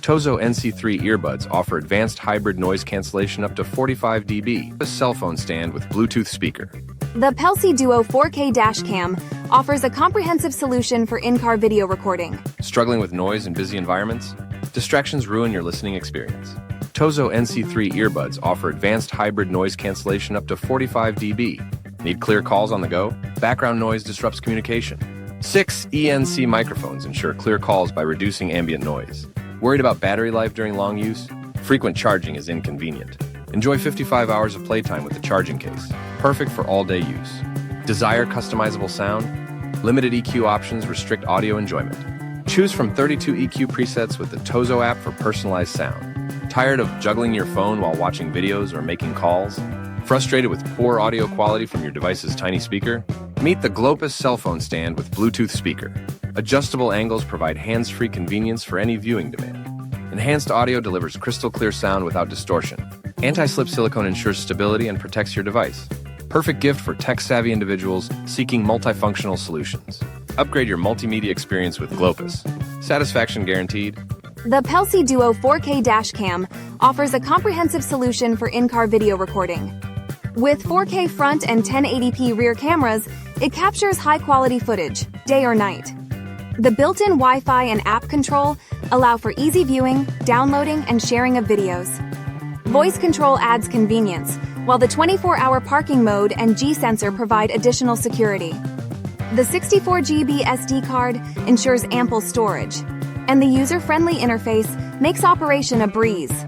TOZO NC3 earbuds offer advanced hybrid noise cancellation up to 45 dB. A cell phone stand with Bluetooth speaker. The Pelsi Duo 4K dash cam offers a comprehensive solution for in-car video recording. Struggling with noise in busy environments? Distractions ruin your listening experience. TOZO NC3 earbuds offer advanced hybrid noise cancellation up to 45 dB. Need clear calls on the go? Background noise disrupts communication. 6 ENC microphones ensure clear calls by reducing ambient noise. Worried about battery life during long use? Frequent charging is inconvenient. Enjoy 55 hours of playtime with the charging case. Perfect for all-day use. Desire customizable sound? Limited EQ options restrict audio enjoyment. Choose from 32 EQ presets with the TOZO app for personalized sound. Tired of juggling your phone while watching videos or making calls? Frustrated with poor audio quality from your device's tiny speaker? Meet the Glopus cell phone stand with Bluetooth speaker. Adjustable angles provide hands-free convenience for any viewing demand. Enhanced audio delivers crystal clear sound without distortion. Anti-slip silicone ensures stability and protects your device. Perfect gift for tech-savvy individuals seeking multifunctional solutions. Upgrade your multimedia experience with Glopus. Satisfaction guaranteed. The Pelsi Duo 4K dash cam offers a comprehensive solution for in-car video recording. With 4K front and 1080p rear cameras, it captures high-quality footage, day or night. The built-in Wi-Fi and app control allow for easy viewing, downloading, and sharing of videos. Voice control adds convenience, while the 24-hour parking mode and G-sensor provide additional security. The 64 GB SD card ensures ample storage, and the user-friendly interface makes operation a breeze.